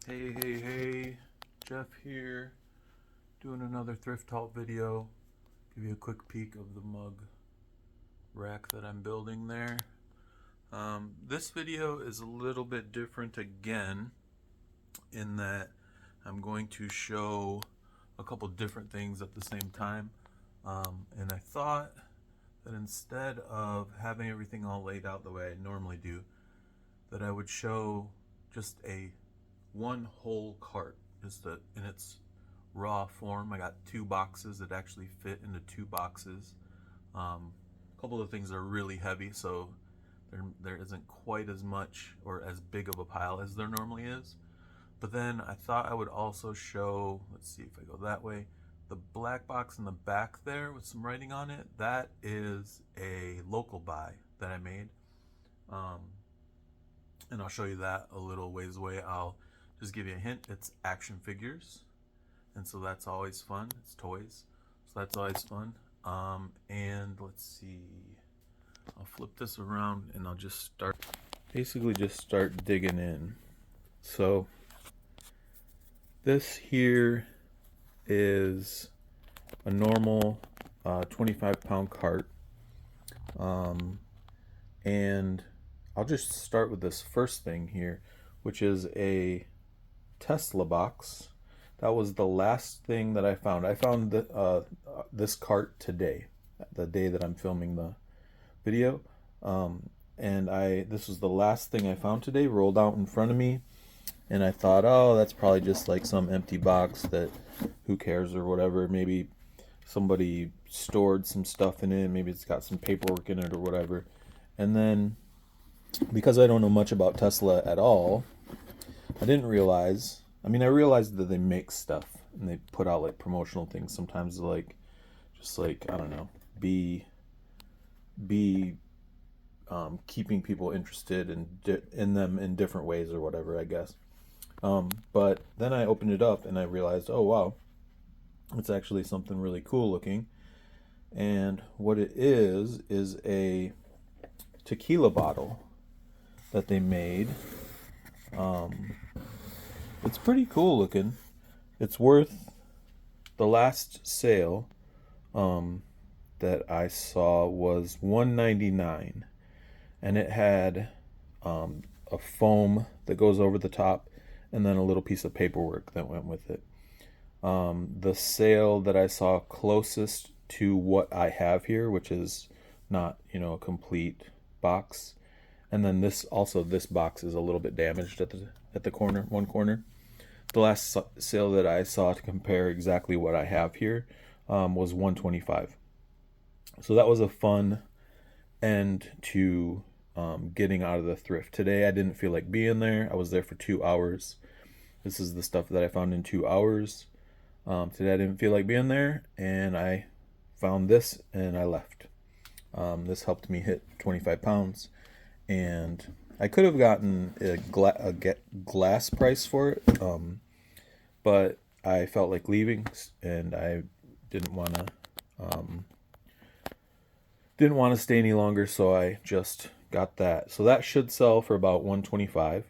Hey, Jeff here, doing another thrift haul video. Give you a quick peek of the mug rack that I'm building there. This video is a little bit different again in that I'm going to show a couple different things at the same time. And I thought that instead of having everything all laid out the way I normally do, that I would show just one whole cart, just in its raw form. I got two boxes that actually fit into two boxes. A couple of things are really heavy, so there isn't quite as much or as big of a pile as there normally is. But then I thought I would also show, let's see if I go that way, the black box in the back there with some writing on it. That is a local buy that I made. And I'll show you that a little ways away. I'll just give you a hint. It's action figures, and so that's always fun. It's toys, so that's always fun. And let's see, I'll flip this around and I'll just start digging in. So this here is a normal 25-pound cart, and I'll just start with this first thing here, which is a Tesla box. That was the last thing that I found. I found this cart today, the day that I'm filming the video, and this was the last thing I found today, rolled out in front of me, and I thought, oh, that's probably just like some empty box that who cares or whatever. Maybe somebody stored some stuff in it, maybe it's got some paperwork in it or whatever. And then, because I don't know much about Tesla at all, I didn't realize, I realized that they make stuff and they put out like promotional things sometimes, like just like, I don't know, be keeping people interested in them in different ways or whatever, I guess. But then I opened it up and I realized, oh wow, it's actually something really cool looking. And what it is a tequila bottle that they made. It's pretty cool looking. It's worth, the last sale that I saw was $1.99, and it had a foam that goes over the top and then a little piece of paperwork that went with it. The sale that I saw closest to what I have here, which is not, a complete box, and then this box is a little bit damaged at the corner, one corner. The last sale that I saw to compare exactly what I have here was $125. So that was a fun end to getting out of the thrift. Today I didn't feel like being there. I was there for 2 hours. This is the stuff that I found in 2 hours. Today I didn't feel like being there, and I found this and I left. This helped me hit 25 pounds, and I could have gotten a glass price for it, but I felt like leaving, and I didn't want to stay any longer, so I just got that. So that should sell for about $125,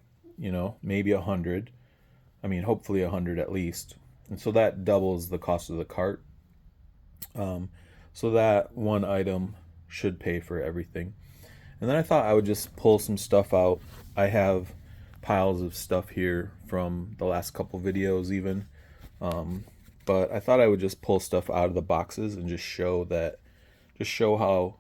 maybe $100. Hopefully $100 at least. And so that doubles the cost of the cart. So that one item should pay for everything. And then I thought I would just pull some stuff out. I have piles of stuff here from the last couple videos even. But I thought I would just pull stuff out of the boxes and just show how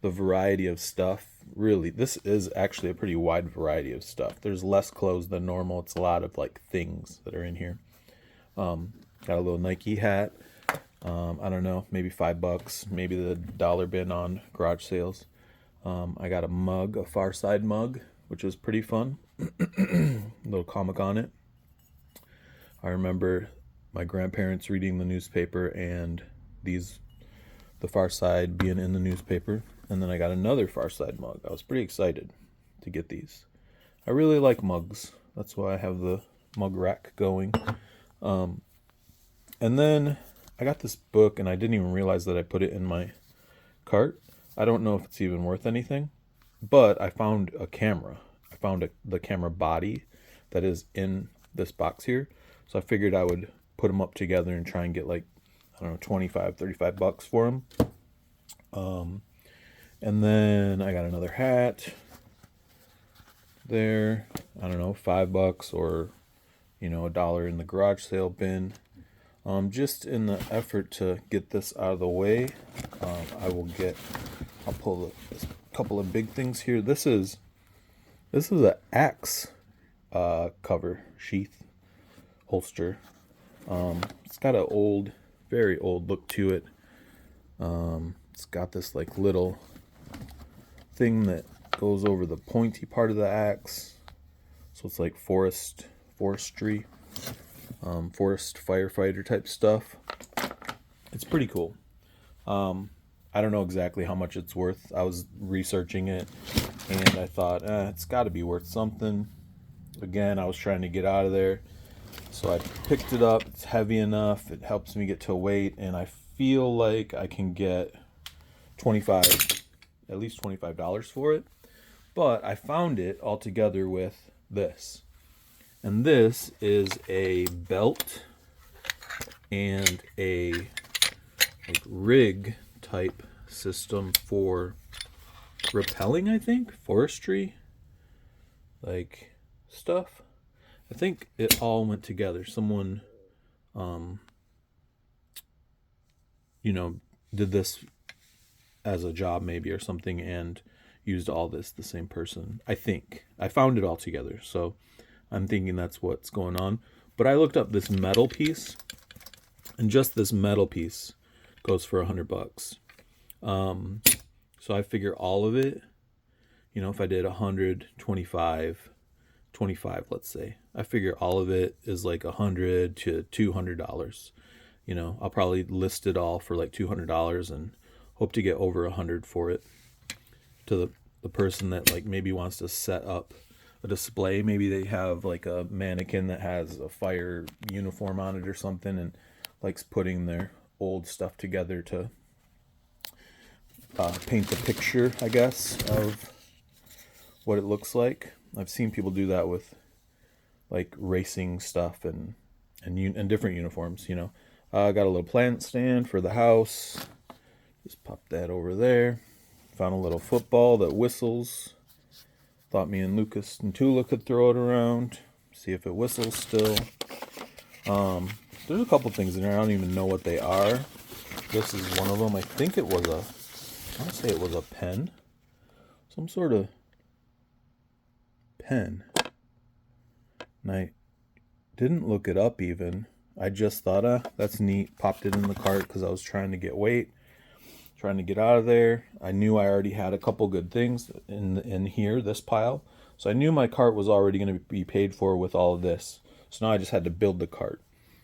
the variety of stuff, really, this is actually a pretty wide variety of stuff. There's less clothes than normal. It's a lot of like things that are in here. Got a little Nike hat. I don't know, maybe $5, maybe the dollar bin on garage sales. I got a mug, a Far Side mug, which was pretty fun. Little comic on it. I remember my grandparents reading the newspaper and the Far Side being in the newspaper. And then I got another Far Side mug. I was pretty excited to get these. I really like mugs. That's why I have the mug rack going. And then I got this book, and I didn't even realize that I put it in my cart. I don't know if it's even worth anything, but I found a camera. I found the camera body that is in this box here. So I figured I would put them up together and try and get like, I don't know, 25, 35 bucks for them. And then I got another hat there. I don't know, $5 or, you know, $1 in the garage sale bin. Just in the effort to get this out of the way, I'll pull a couple of big things here. This is an axe cover sheath holster. It's got an old, very old look to it. It's got this like little thing that goes over the pointy part of the axe, so it's like forestry, forest firefighter type stuff. It's pretty cool. I don't know exactly how much it's worth. I was researching it and I thought, it's got to be worth something. Again, I was trying to get out of there, so I picked it up. It's heavy enough, it helps me get to a weight, and I feel like I can get at least $25 for it. But I found it all together with this, and this is a belt and a like rig type system for rappelling, I think, forestry like stuff. I think it all went together. Someone you know, did this as a job maybe or something and used all this, the same person. I think I found it all together, so I'm thinking that's what's going on. But I looked up this metal piece, and just this metal piece goes for $100. So I figure all of it, you know, if I did 125, 25, let's say, I figure all of it is like $100 to $200. You know, I'll probably list it all for like $200 and hope to get over 100 for it to the person that like maybe wants to set up a display. Maybe they have like a mannequin that has a fire uniform on it or something and likes putting their old stuff together to paint the picture, I guess, of what it looks like. I've seen people do that with like racing stuff and different uniforms, you know. I got a little plant stand for the house. Just pop that over there. Found a little football that whistles. Thought me and Lucas and Tula could throw it around. See if it whistles still. There's a couple things in there. I don't even know what they are. This is one of them. I think it was I want to say it was a pen. Some sort of pen. And I didn't look it up even. I just thought, that's neat. Popped it in the cart because I was trying to get weight. Trying to get out of there. I knew I already had a couple good things in here, this pile. So I knew my cart was already going to be paid for with all of this. So now I just had to build the cart.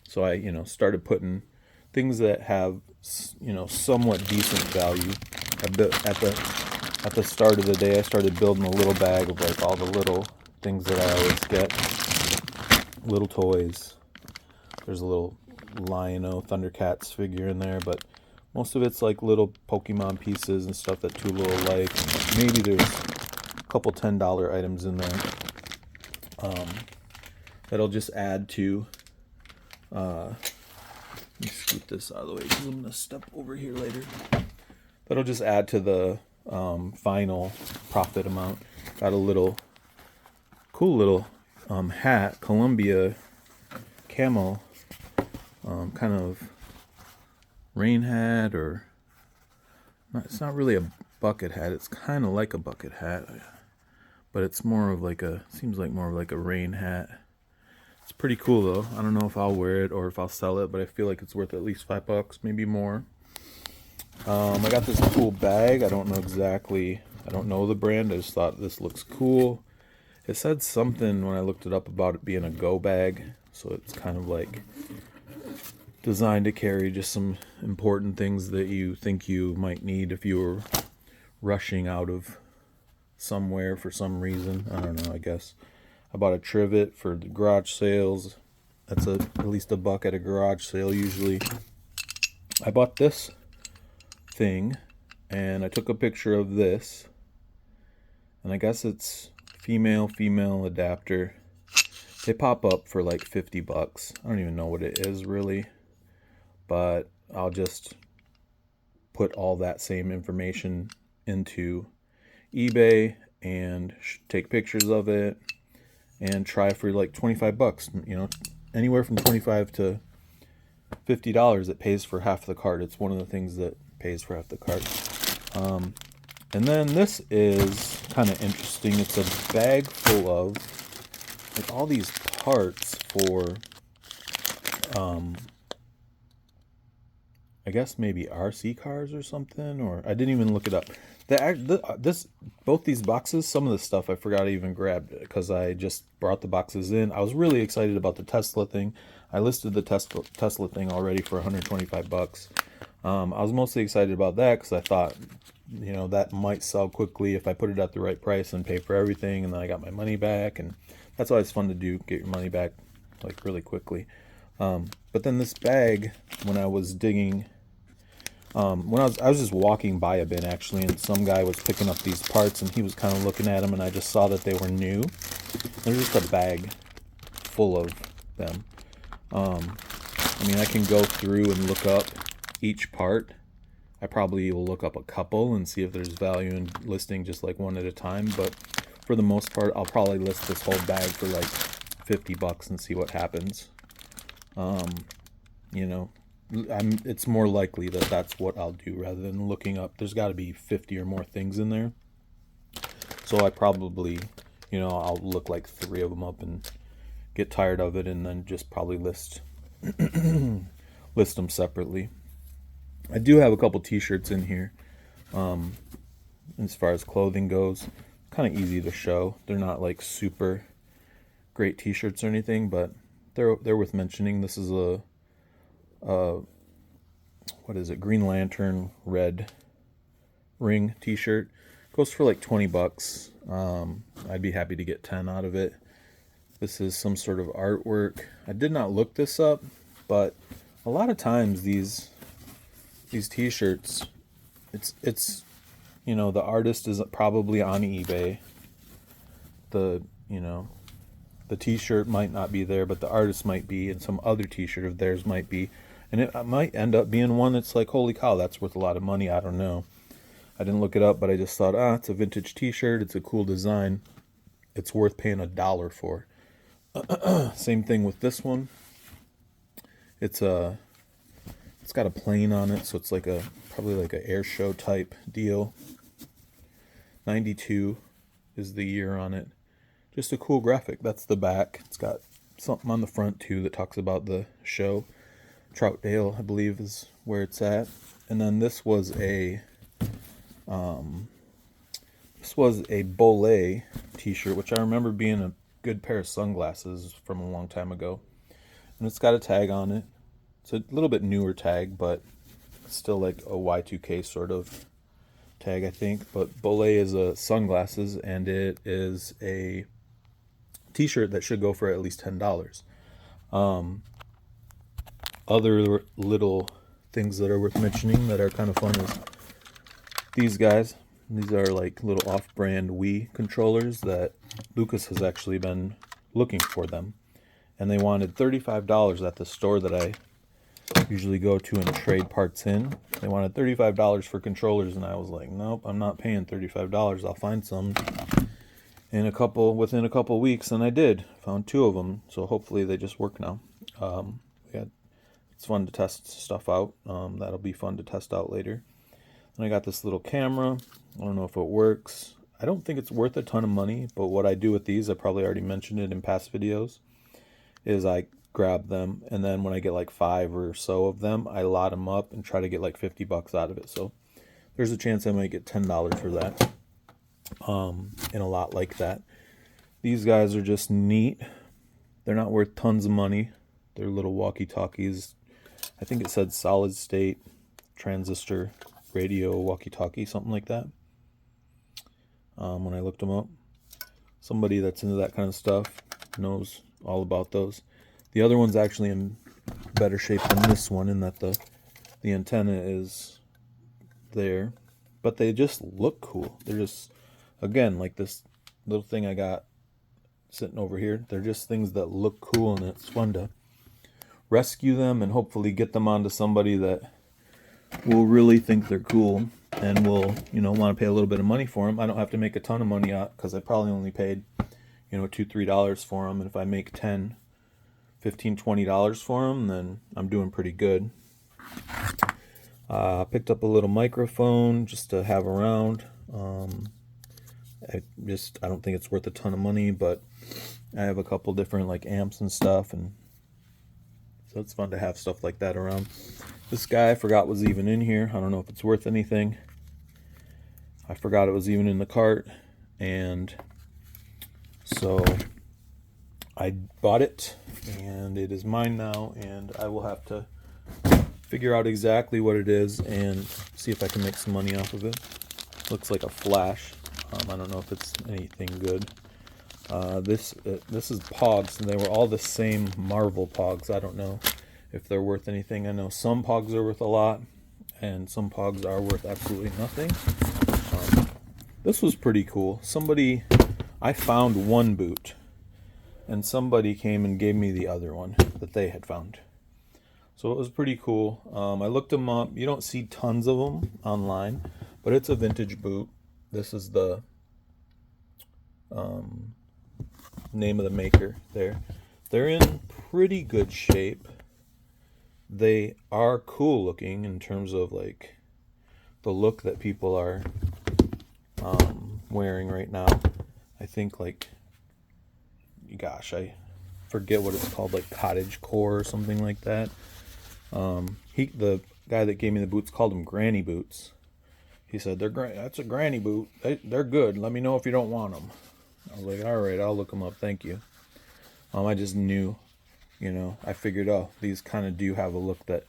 So I, you know, started putting things that have, you know, somewhat decent value. At the start of the day, I started building a little bag of like all the little things that I always get. Little toys. There's a little Lion-O Thundercats figure in there, but most of it's like little Pokemon pieces and stuff that Tula will like. Maybe there's a couple $10 items in there that'll just add to. Let me scoot this out of the way because I'm going to step over here later. That'll just add to the final profit amount. Got a cool little hat, Columbia camo, kind of rain hat, or it's not really a bucket hat. It's kind of like a bucket hat, but it's more of like seems like more of like a rain hat. It's pretty cool though. I don't know if I'll wear it or if I'll sell it, but I feel like it's worth at least $5, maybe more. I got this cool bag. I don't know the brand. I just thought this looks cool. It said something when I looked it up about it being a go bag, so it's kind of like designed to carry just some important things that you think you might need if you were rushing out of somewhere for some reason. I don't know, I guess. I bought a trivet for the garage sales. That's at least $1 at a garage sale usually. I bought this thing and I took a picture of this, and I guess it's female adapter. They pop up for like 50 bucks. I don't even know what it is really, but I'll just put all that same information into eBay and take pictures of it and try for like 25 bucks. You know, anywhere from 25 to $50, it pays for half the cart. It's one of the things that pays for half the cart. And then this is kind of interesting. It's a bag full of like all these parts for I guess maybe RC cars or something, or I didn't even look it up. Both these boxes, some of the stuff I forgot I even grabbed because I just brought the boxes in. I was really excited about the Tesla thing. I listed the Tesla thing already for 125 bucks. I was mostly excited about that because I thought, you know, that might sell quickly if I put it at the right price and pay for everything, and then I got my money back, and that's why it's fun to do, get your money back like really quickly. But then this bag, when I was digging, when I was just walking by a bin actually, and some guy was picking up these parts, and he was kind of looking at them, and I just saw that they were new. There's just a bag full of them. I mean, I can go through and look up each part. I probably will look up a couple and see if there's value in listing just like one at a time, but for the most part, I'll probably list this whole bag for like 50 bucks and see what happens. You know, it's more likely that that's what I'll do rather than looking up. There's got to be 50 or more things in there. So I probably, you know, I'll look like 3 of them up and get tired of it, and then just probably list them separately. I do have a couple t-shirts in here. As far as clothing goes, kind of easy to show. They're not like super great t-shirts or anything, but they're worth mentioning. This is a what is it? Green Lantern red ring t-shirt. Goes for like 20 bucks. I'd be happy to get 10 out of it. This is some sort of artwork. I did not look this up, but a lot of times these t-shirts, it's you know, the artist is probably on eBay. The t-shirt might not be there, but the artist might be, and some other t-shirt of theirs might be, and it might end up being one that's like, holy cow, that's worth a lot of money. I don't know. I didn't look it up, but I just thought, it's a vintage t-shirt. It's a cool design. It's worth paying $1 for. Same thing with this one. It's got a plane on it, so it's like probably like an air show type deal. 92 is the year on it. Just a cool graphic. That's the back. It's got something on the front too that talks about the show. Troutdale, I believe, is where it's at. And then this was a Bolé t-shirt, which I remember being a good pair of sunglasses from a long time ago. And it's got a tag on it. It's a little bit newer tag, but it's still like a Y2K sort of tag, I think. But Bolé is a sunglasses, and it is a t-shirt that should go for at least $10. Other little things that are worth mentioning that are kind of fun is these guys. These are like little off-brand Wii controllers that Lucas has actually been looking for them. And they wanted $35 at the store that I usually go to and trade parts in. They wanted $35 for controllers, and I was like, nope, I'm not paying $35. I'll find some within a couple weeks, and I did. Found 2 of them, so hopefully they just work now. It's fun to test stuff out. That'll be fun to test out later. And I got this little camera. I don't know if it works. I don't think it's worth a ton of money, but what I do with these, I probably already mentioned it in past videos, is I grab them, and then when I get like 5 or so of them, I lot them up and try to get like 50 bucks out of it. So there's a chance I might get $10 for that. And a lot like that. These guys are just neat. They're not worth tons of money. They're little walkie-talkies. I think it said solid state transistor radio walkie-talkie, something like that. When I looked them up, somebody that's into that kind of stuff knows all about those. The other one's actually in better shape than this one, in that the antenna is there, but they just look cool. They're just, again, like this little thing I got sitting over here. They're just things that look cool, and it's fun to rescue them and hopefully get them onto somebody that will really think they're cool and will, want to pay a little bit of money for them. I don't have to make a ton of money out because I probably only paid, $2-3 for them. And if I make $10, $15, $20 for them, then I'm doing pretty good. I picked up a little microphone just to have around. I don't think it's worth a ton of money, but I have a couple different like amps and stuff, and so it's fun to have stuff like that around. This guy I forgot was even in here. I don't know if it's worth anything. I forgot it was even in the cart, and so I bought it, and it is mine now, and I will have to figure out exactly what it is and see if I can make some money off of it. Looks like a flash. I don't know if it's anything good. This is Pogs, and they were all the same Marvel Pogs. I don't know if they're worth anything. I know some Pogs are worth a lot, and some Pogs are worth absolutely nothing. This was pretty cool. I found one boot, and somebody came and gave me the other one that they had found. So it was pretty cool. I looked them up. You don't see tons of them online, but it's a vintage boot. This is the name of the maker there. They're in pretty good shape. They are cool looking in terms of like the look that people are wearing right now. I think I forget what it's called, like cottage core or something like that. The guy that gave me the boots called them granny boots. He said, that's a granny boot. They're good. Let me know if you don't want them. I was like, all right, I'll look them up. Thank you. I just knew, I figured, these kind of do have a look that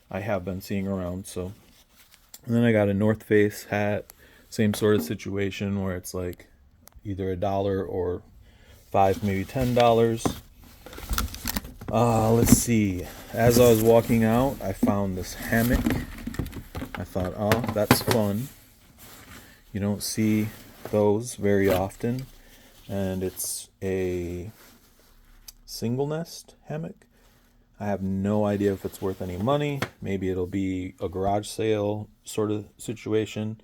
I have been seeing around. So, and then I got a North Face hat, same sort of situation where it's like either $1 or $5, maybe $10. Let's see. As I was walking out, I found this hammock. I thought, that's fun. You don't see those very often. And it's a single nest hammock. I have no idea if it's worth any money. Maybe it'll be a garage sale sort of situation.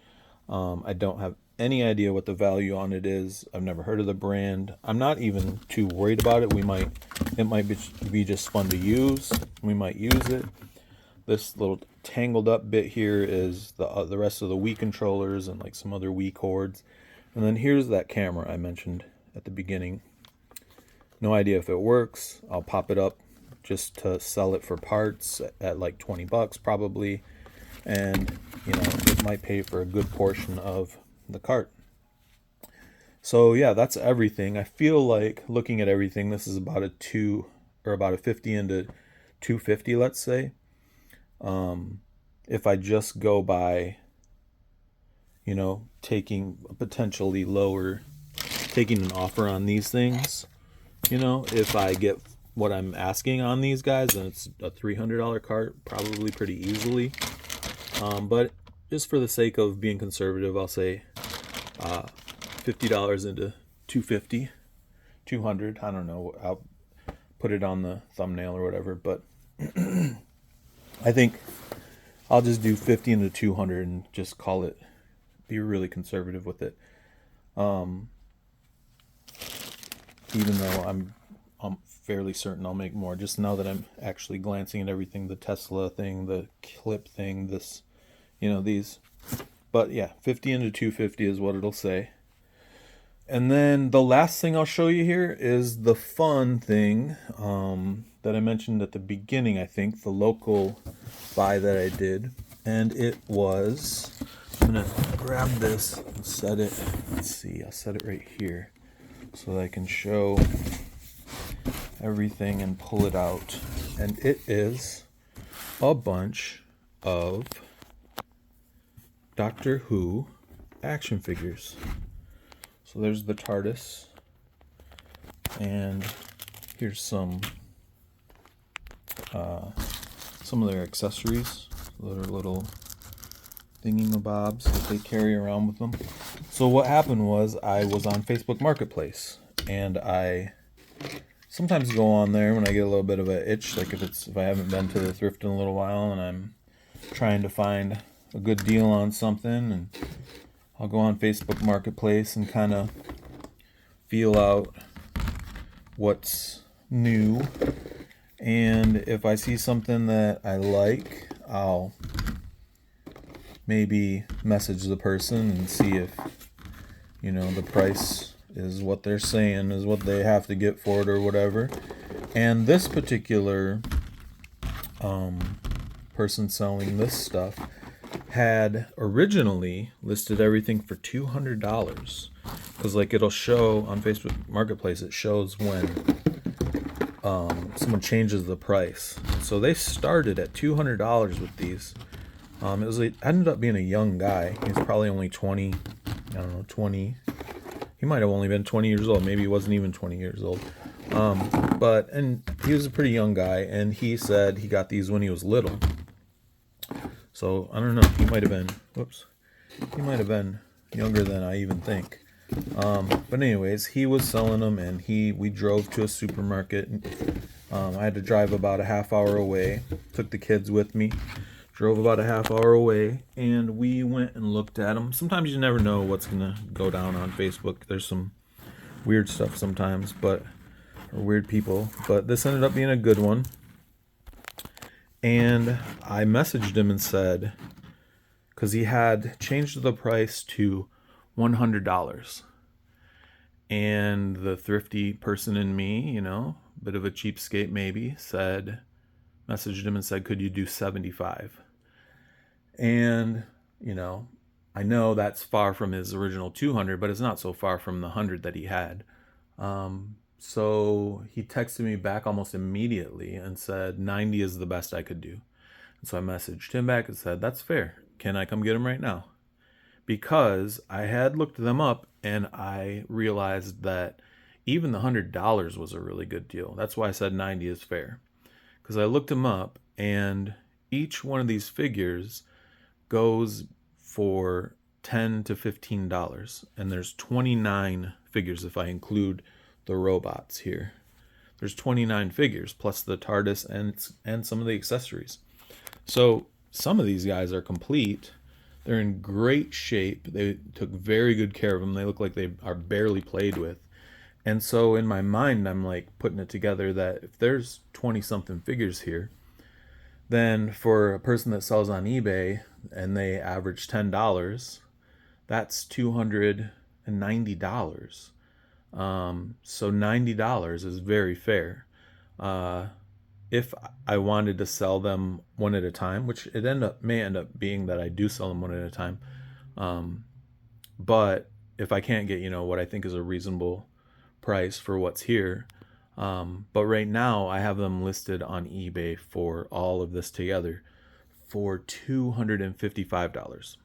I don't have any idea what the value on it is. I've never heard of the brand. I'm not even too worried about it. It might be just fun to use. We might use it. This little tangled up bit here is the rest of the Wii controllers and like some other Wii cords. And then here's that camera I mentioned at the beginning. No idea if it works. I'll pop it up just to sell it for parts at like $20 probably. And, it might pay for a good portion of the cart. So yeah, that's everything. I feel like looking at everything, this is about a 50 into 250, let's say. If I just go by, taking an offer on these things, if I get what I'm asking on these guys, then it's a $300 cart, probably pretty easily. But just for the sake of being conservative, I'll say $50 into 250, 200. I don't know. I'll put it on the thumbnail or whatever, but I think I'll just do 50 into 200 and just call it, be really conservative with it. Even though I'm fairly certain I'll make more, just now that I'm actually glancing at everything, the Tesla thing, the clip thing, these. But yeah, 50 into 250 is what it'll say. And then the last thing I'll show you here is the fun thing that I mentioned at the beginning, I think, the local buy that I did. And it was, I'm going to grab this and set it, let's see, I'll set it right here so that I can show everything and pull it out. And it is a bunch of Doctor Who action figures. So there's the TARDIS, and here's some of their accessories, their little thingy-mabobs that they carry around with them. So what happened was I was on Facebook Marketplace, and I sometimes go on there when I get a little bit of an itch, like if I haven't been to the thrift in a little while and I'm trying to find a good deal on something, and I'll go on Facebook Marketplace and kind of feel out what's new. And if I see something that I like, I'll maybe message the person and see if, the price is what they're saying, is what they have to get for it or whatever. And this particular person selling this stuff had originally listed everything for $200, because it'll show on Facebook Marketplace, it shows when someone changes the price. So they started at $200 with these. It ended up being a young guy. He was probably only 20. I don't know, 20. He might have only been 20 years old. Maybe he wasn't even 20 years old. And he was a pretty young guy, and he said he got these when he was little. So I don't know. He might have been younger than I even think. But anyways, he was selling them, and we drove to a supermarket. I had to drive about a half hour away. Took the kids with me. Drove about a half hour away, and we went and looked at them. Sometimes you never know what's gonna go down on Facebook. There's some weird stuff sometimes, or weird people. But this ended up being a good one. And I messaged him and said, because he had changed the price to $100. And the thrifty person in me, bit of a cheapskate maybe, messaged him and said, could you do 75? And, I know that's far from his original 200, but it's not so far from the 100 that he had. So he texted me back almost immediately and said 90 is the best I could do. And so I messaged him back and said, that's fair. Can I come get him right now? Because I had looked them up and I realized that even the $100 was a really good deal. That's why I said 90 is fair. Because I looked them up, and each one of these figures goes for $10 to $15. And there's 29 figures if I include the robots here. There's 29 figures plus the TARDIS and some of the accessories. So some of these guys are complete. They're in great shape. They took very good care of them. They look like they are barely played with. And so in my mind, I'm putting it together that if there's 20 something figures here, then for a person that sells on eBay and they average $10, that's $290. So $90 is very fair. If I wanted to sell them one at a time, which may end up being that I do sell them one at a time. But if I can't get, what I think is a reasonable price for what's here. But right now I have them listed on eBay for all of this together for $255.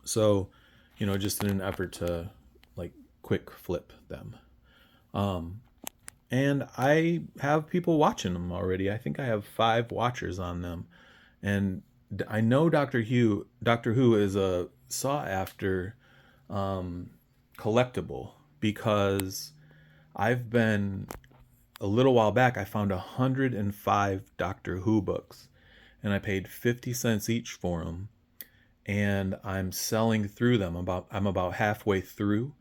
So, just in an effort to quick flip them. And I have people watching them already. I think I have 5 watchers on them. And I know Doctor Who is a sought after collectible, because I've been, a little while back, I found 105 Doctor Who books, and I paid 50 cents each for them, and I'm selling through them. I'm about halfway through,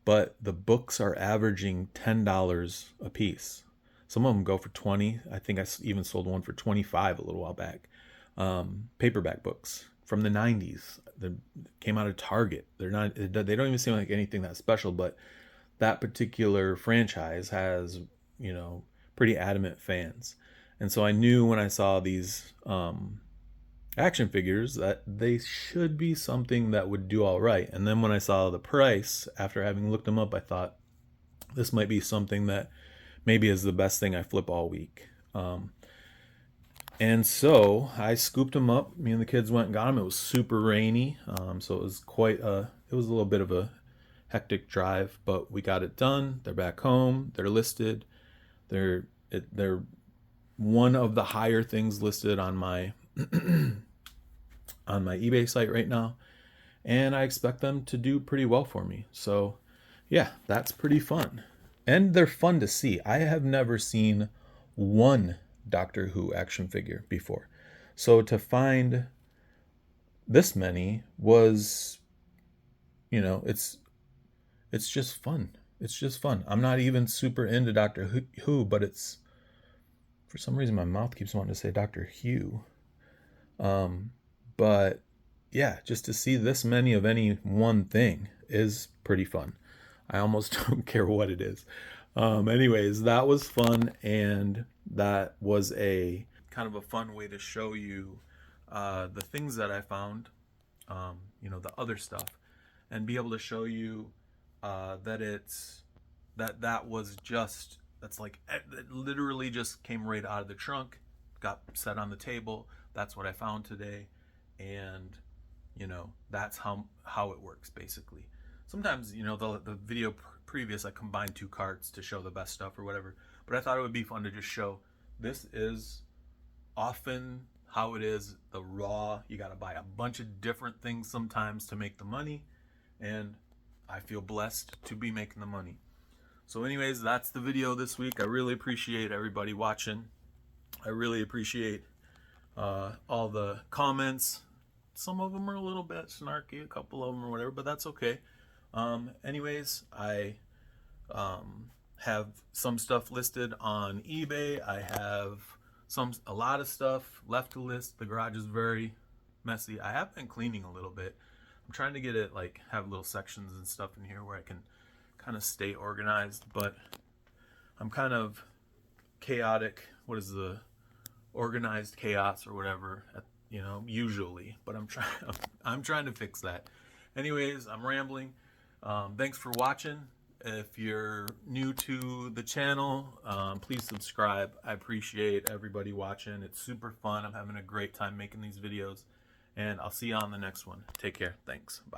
but the books are averaging $10 a piece. Some of them go for 20. I think I even sold one for 25 a little while back. Paperback books from the 90s. They came out of Target. They don't even seem like anything that special, but that particular franchise has, pretty adamant fans. And so I knew when I saw these action figures that they should be something that would do all right. And then when I saw the price, after having looked them up, I thought this might be something that maybe is the best thing I flip all week. And so I scooped them up. Me and the kids went and got them. It was super rainy, so it was a little bit of a hectic drive, but we got it done. They're back home. They're listed. They're one of the higher things listed on my on my eBay site right now, and I expect them to do pretty well for me. So yeah, that's pretty fun. and they're fun to see. I have never seen one Doctor Who action figure before. So to find this many was, you know, it's just fun. It's just fun. I'm not even super into Doctor Who, but it's, for some reason my mouth keeps wanting to say Doctor Hugh. But yeah, just to see this many of any one thing is pretty fun. I almost don't care what it is. Anyways, that was fun, and that was a kind of a fun way to show you the things that I found, you know, the other stuff, and be able to show you that that was just, that's like, it literally just came right out of the trunk, got set on the table. That's what I found today, and you know, that's how it works basically. Sometimes, you know, the video previous, I combined two carts to show the best stuff or whatever, but I thought it would be fun to just show this is often how it is, the raw. You got to buy a bunch of different things sometimes to make the money, and I feel blessed to be making the money. So anyways, that's the video this week. I really appreciate everybody watching. I really appreciate all the comments. Some of them are a little bit snarky, a couple of them or whatever, but that's okay. Anyways, I have some stuff listed on eBay. I have a lot of stuff left to list. The garage is very messy. I have been cleaning a little bit. I'm trying to get it, like, have little sections and stuff in here where I can kind of stay organized, but I'm kind of chaotic. What is the organized chaos or whatever, you know, usually, but I'm trying to fix that. Anyways, I'm rambling. Thanks for watching. If you're new to the channel, please subscribe. I appreciate everybody watching. It's super fun. I'm having a great time making these videos, and I'll see you on the next one. Take care. Thanks. Bye.